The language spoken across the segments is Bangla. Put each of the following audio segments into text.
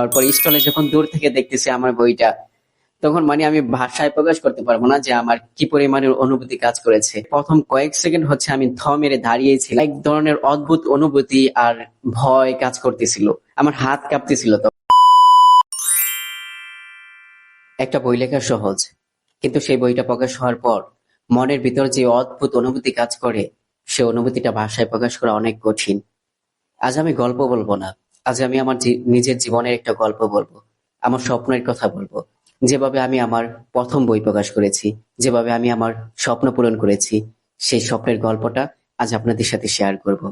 তারপর স্টলে যখন দূর থেকে দেখতেছি আমার বইটা, তখন আমি ভাষায় প্রকাশ করতে পারবো না যে আমার কি পরিমাণের অনুভূতি কাজ করেছে। প্রথম কয়েক সেকেন্ড আমি থ মেরে দাঁড়িয়েছিলাম। এক ধরনের অদ্ভুত অনুভূতি আর ভয় কাজ করতেছিল, আমার হাত কাঁপতেছিল। তো একটা বই লেখা সহজ, কিন্তু সেই বইটা প্রকাশ হওয়ার পর মনের ভিতর যে অদ্ভুত অনুভূতি কাজ করে, সে অনুভূতিটা ভাষায় প্রকাশ করা অনেক কঠিন। আজ আমি গল্প বলবো না, আজ আমি আমার নিজের জীবনের একটা গল্প বলবো, আমার স্বপ্নের কথা বলবো। যেভাবে আমি আমার প্রথম বই প্রকাশ করেছি, যেভাবে আমি আমার স্বপ্ন পূরণ করেছি, সেই স্বপ্নের গল্পটা আজ আপনাদের সাথে শেয়ার করব।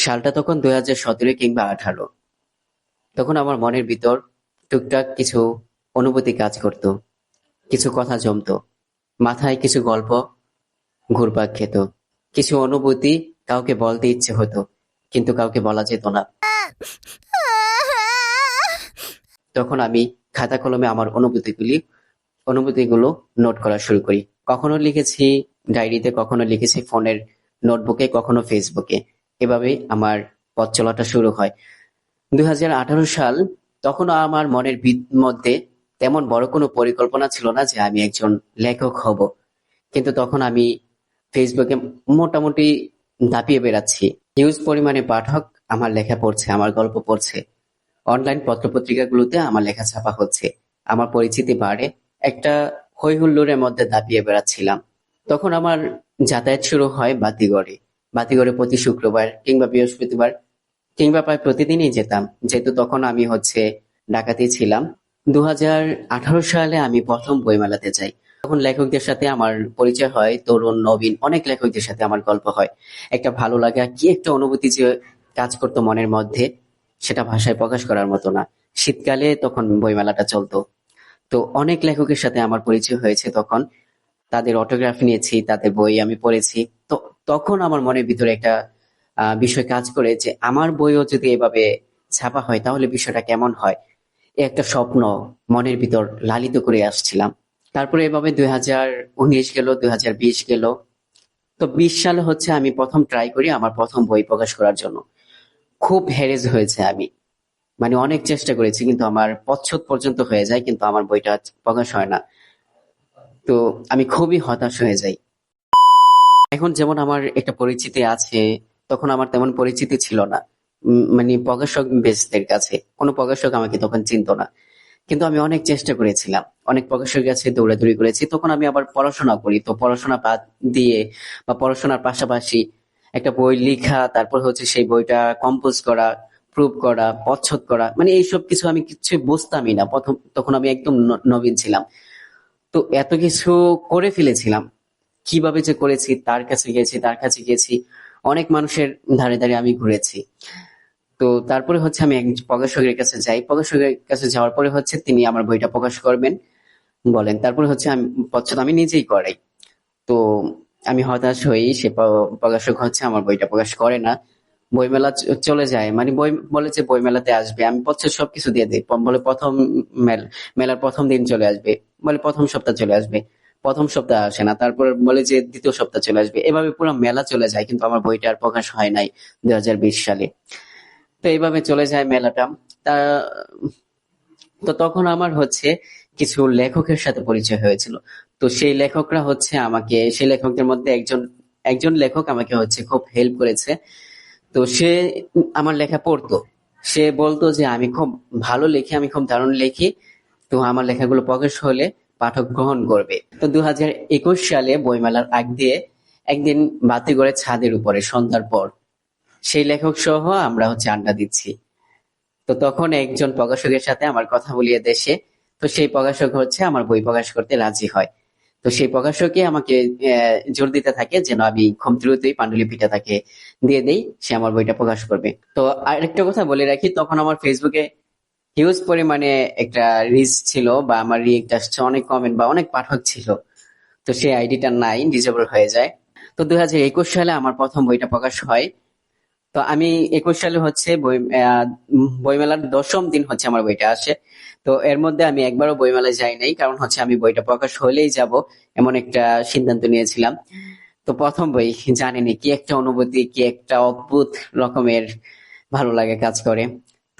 সালটা তখন 2017 কিংবা 18। তখন আমার মনের ভিতর টুকটাক কিছু অনুভূতি কাজ করত, কিছু কথা জমতো, মাথায় কিছু গল্প ঘুরপাক খেত, কিছু অনুভূতি কাউকে বলতে ইচ্ছে হতো, কিন্তু কাউকে বলা যেত না। তখন আমি খাতা কলমে আমার অনুভূতিগুলো নোট করা শুরু করি। কখনো লিখেছি ডায়েরিতে, কখনো লিখেছি ফোনের নোটবুকে, কখনো ফেসবুকে। এভাবেই আমার পথ চলাটা শুরু হয়। 2018 সাল। তখন আমার মনের মধ্যে তেমন বড় কোনো পরিকল্পনা ছিল না যে আমি একজন লেখক হব, কিন্তু তখন আমি ফেসবুকে মোটামুটি দাপিয়ে বেড়াচ্ছি। হিউজ পরিমাণে পাঠক আমার লেখা পড়ছে, আমার গল্প পড়ছে। অনলাইন পত্র-পত্রিকাগুলোতে আমার লেখা ছাপা হচ্ছে, আমার পরিচিতি বাড়ে। একটা হৈ-হুল্লোড়ের মধ্যে দাপিয়ে বেড়াচ্ছিলাম। তখন আমার যাতায়াত শুরু হয় বাতিগড়ে। বাতিগড়ে প্রতি শুক্রবার কিংবা বৃহস্পতিবার কিংবা প্রায় প্রতিদিনই যেতাম, যেহেতু তখন আমি ঢাকাতেই ছিলাম। 2018 সালে আমি প্রথম বইমেলাতে যাই। তখন লেখকদের সাথে আমার পরিচয় হয়, তরুণ নবীন অনেক লেখকদের সাথে আমার গল্প হয়। একটা ভালো লাগা, কি একটা অনুভূতি যে কাজ করতো মনের মধ্যে, সেটা ভাষায় প্রকাশ করার মতো না। শীতকালে তখন বইমেলাটা চলতো। তো অনেক লেখকের সাথে আমার পরিচয় হয়েছে তখন। তাদের অটোগ্রাফ নিয়েছি, তাদের বই আমি পড়েছি। তো তখন আমার মনের ভিতরে একটা বিষয় কাজ করে যে আমার বইও যদি এভাবে ছাপা হয় তাহলে বিষয়টা কেমন হয়। এ একটা স্বপ্ন মনের ভিতর লালিত করে আসছিলাম। তারপরে এভাবে 2019 গেল, 2020 গেল। তো 20 সালে আমি প্রথম ট্রাই করি আমার প্রথম বই প্রকাশ করার জন্য। খুব হ্যারেজ হয়েছে আমি, অনেক চেষ্টা করেছি, কিন্তু আমার পচ্ছদ পর্যন্ত হয়ে যায়, কিন্তু আমার বইটা প্রকাশ হয় না। তো আমি খুবই হতাশ হয়ে যাই। এখন যেমন আমার একটা পরিচিতি আছে, তখন আমার তেমন পরিচিতি ছিল না। প্রকাশক বেচদের কাছে কোনো প্রকাশক আমাকে তখন চিনতো না। কিন্তু আমি অনেক চেষ্টা করেছিলাম, অনেক প্রকাশকের কাছে দৌড়াদৌড়ি করেছি। তখন আমি আবার পড়াশোনা করি, তো পড়াশোনা বাদ দিয়ে বা পড়াশোনার পাশাপাশি একটা বই লেখা, তারপর সেই বইটা কম্পোজ করা, প্রুফ করা, প্রচ্ছদ করা, এইসব কিছু আমি কিছুই বুঝতামই না প্রথম। তখন আমি একদম নবীন ছিলাম। তো এত কিছু করে ফেলেছিলাম, কিভাবে যে করেছি, তার কাছে গেছি, তার কাছে গেছি, অনেক মানুষের ধারে ধারে আমি ঘুরেছি। তো তারপরে আমি এক প্রকাশকের কাছে যাই। প্রকাশকের কাছে যাওয়ার পরে তিনি আমার বইটা প্রকাশ করবেন বলেন। তারপরে আমি প্রচ্ছদ আমি নিজেই করাই। তো আমি হতাশ হই, সে প্রকাশক আমার বইটা প্রকাশ করে না। বইমেলা চলে যায়, বই বলে যে বই মেলাতে আসবে, আমি প্রচ্ছদ সবকিছু দিয়ে দিই। বলে প্রথম মেলার প্রথম দিন চলে আসবে, বলে প্রথম সপ্তাহ চলে আসবে। প্রথম সপ্তাহ আসে না, তারপর বলে যে দ্বিতীয় সপ্তাহ চলে আসবে। এভাবে পুরো মেলা চলে যায়, কিন্তু আমার বইটা আর প্রকাশ হয় নাই 2020 সালে। তো এইভাবে চলে যায় মেলাটা। তা তো তখন আমার কিছু লেখকের সাথে পরিচয় হয়েছিল। তো সেই লেখকরা সেই লেখকদের মধ্যে একজন একজন লেখক আমাকে খুব হেল্প করেছে। তো সে আমার লেখা পড়তো। সে বলতো যে আমি খুব ভালো লিখি, আমি খুব দারুণ লিখি। তো আমার লেখাগুলো প্রকাশ হলে পাঠক গ্রহণ করবে। তো 2021 সালে বইমেলার আগ দিয়ে একদিন বাতিঘরের ছাদের উপরে সন্ধ্যার পর সেই লেখক সহ আমরা আড্ডা দিচ্ছি। তো তখন একজন প্রকাশকের সাথে আমার কথা বলিয়ে দেশে। তো সেই প্রকাশক আমার বই প্রকাশ করতে রাজি হয়। তো সেই প্রকাশকই আমাকে জোর দিতে থাকে যেন আমি খুব দ্রুতই পাণ্ডুলিপিটা তাকে দিয়ে দেই, সে আমার বইটা প্রকাশ করবে। তো আরেকটা কথা বলে রাখি, তখন আমার ফেসবুকে হিউজ পরিমাণে একটা রিচ ছিল, বা আমার রিয়েক্ট আসছে, অনেক কমেন্ট বা অনেক পাঠক ছিল। তো সেই আইডিটা নাই, ডিজেবল হয়ে যায়। তো 2021 সালে আমার প্রথম বইটা প্রকাশ হয়। তো আমি 21 সালে বইমেলার 10ম দিন আমার বইটা আসে। তো এর মধ্যে আমি একবারও বইমেলায় যাই নাই, কারণ আমি বইটা প্রকাশ হলেই যাব এমন একটা সিদ্ধান্ত নিয়েছিলাম। তো প্রথম বই, জানেনই কি একটা অনুভূতি, কি একটা অদ্ভুত রকমের ভালো লাগে কাজ করে।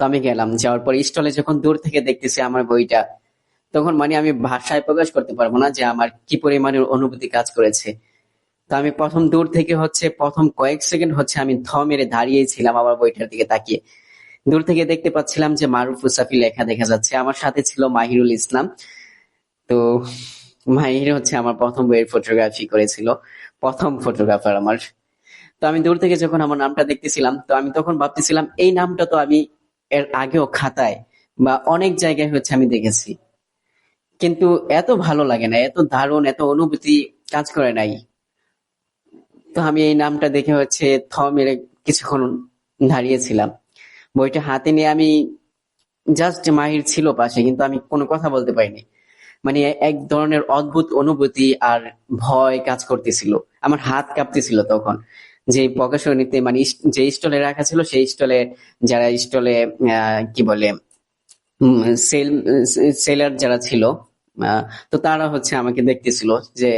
তো আমি গেলাম, যাওয়ার পর স্টলে যখন দূর থেকে দেখতেছি আমার বইটা, তখন আমি ভাষায় প্রকাশ করতে পারবো না যে আমার কি পরিমাণের অনুভূতি কাজ করেছে। তো আমি প্রথম দূর থেকে প্রথম কয়েক সেকেন্ড আমি থ মেরে দাঁড়িয়েছিলাম আমার বইটার দিকে তাকিয়ে। দূর থেকে দেখতে পাচ্ছিলাম যে মারুফ মুসাফি লেখা দেখা যাচ্ছে, আমার সাথে ছিল মাহিরুল ইসলাম। তো মাহির আমার প্রথম বইয়ের ফটোগ্রাফি করেছিল, প্রথম ফটোগ্রাফার আমার। তো আমি দূর থেকে যখন আমার নামটা দেখতেছিলাম, তো আমি তখন ভাবতেছিলাম এই নামটা তো আমি এর আগেও খাতায় বা অনেক জায়গায় আমি দেখেছি, কিন্তু এত ভালো লাগে না, এত দারুণ, এত অনুভূতি কাজ করে নাই। তো আমি এই নামটা দেখে থ মেরে কিছুক্ষণ দাঁড়িয়েছিলাম। বইটা হাতে নিয়ে আমি জাস্ট, মাহির ছিল পাশে, কিন্তু আমি কোনো কথা বলতে পারিনি। এক ধরনের অদ্ভুত অনুভূতি আর ভয় কাজ করতেছিল। আমার হাত কাঁপতেছিল তখন, যে প্রকাশনীতে যে স্টলে রাখা ছিল সেই স্টলে, যারা স্টলে কি বলে সেল সেলার যারা ছিল, তো তারা আমাকে দেখতেছিল, যে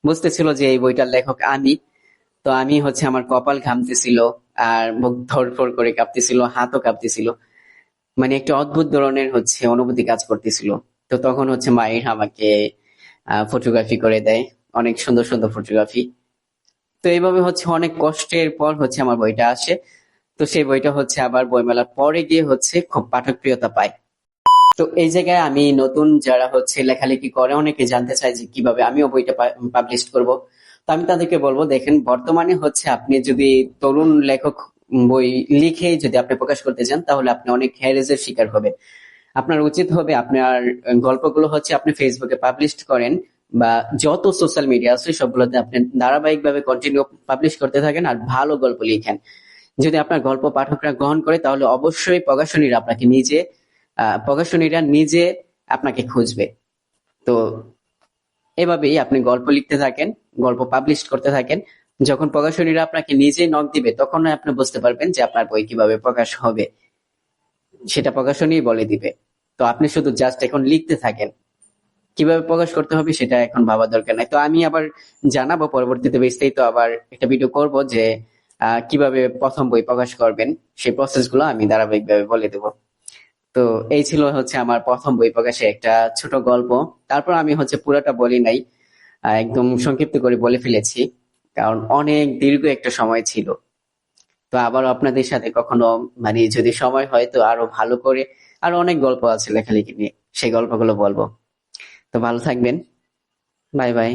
বুঝতেছিল যে এই বইটার লেখক আমি। তো আমি আমার কপাল ঘামতেছিল, আর মুখ ধড়ফড় করে কাঁপতেছিল, হাতও কাঁপতেছিল। একটা অদ্ভুত ধরনের অনুভূতি কাজ করতেছিল। তো তখন মাহির আমাকে ফটোগ্রাফি করে দেয়, অনেক সুন্দর সুন্দর ফটোগ্রাফি। তো এইভাবে অনেক কষ্টের পর আমার বইটা আসে। তো সেই বইটা আবার বইমেলার পরে গিয়ে খুব পাঠকপ্রিয়তা পায়। তো এই জায়গায় আমি নতুন যারা লেখালেখি করে, অনেকে জানতে চায় যে কিভাবে আমিও বইটা পাবলিশ করব। তো আমি তাদেরকে বলবো, দেখেন বর্তমানে আপনি যদি তরুণ লেখক বই লিখে যদি আপনি প্রকাশ করতে চান, তাহলে আপনি অনেক হ্যারেসের শিকার হবে। আপনার উচিত হবে আপনার গল্পগুলো আপনি ফেসবুকে পাবলিশ করেন, বা যত সোশ্যাল মিডিয়া আছে সবগুলোতে আপনি ধারাবাহিকভাবে কন্টিনিউ পাবলিশ করতে থাকেন, আর ভালো গল্প লিখেন। যদি আপনার গল্প পাঠকরা গ্রহণ করে, তাহলে অবশ্যই প্রকাশনীরা নিজে আপনাকে খুঁজবে। তো এভাবেই আপনি গল্প লিখতে থাকেন, গল্প পাবলিশ করতে থাকেন। যখন প্রকাশনীরা আপনাকে নিজেই নক দিবে, তখন আপনি বুঝতে পারবেন যে আপনার বই কিভাবে প্রকাশ হবে, সেটা প্রকাশনী বলে দিবে। তো আপনি শুধু জাস্ট এখন লিখতে থাকেন, কিভাবে প্রকাশ করতে হবে সেটা এখন ভাবার দরকার নাই। তো আমি আবার জানাবো পরবর্তীতে বিস্তারিত, আবার একটা ভিডিও করব যে কিভাবে প্রথম বই প্রকাশ করবেন, সেই প্রসেস গুলো আমি ধারাবাহিকভাবে বলে দেবো। তো এই ছিল আমার প্রথম বই প্রকাশে একটা ছোট গল্প। তারপর আমি পুরোটা বলি নাই, একদম সংক্ষিপ্ত করে বলে ফেলেছি, কারণ অনেক দীর্ঘ একটা সময় ছিল। তো আবার আপনাদের সাথে কখনো যদি সময় হয়, তো আরো ভালো করে, আরো অনেক গল্প আছে লেখালেখি নিয়ে, সেই গল্পগুলো বলবো। তো ভালো থাকবেন। Bye bye.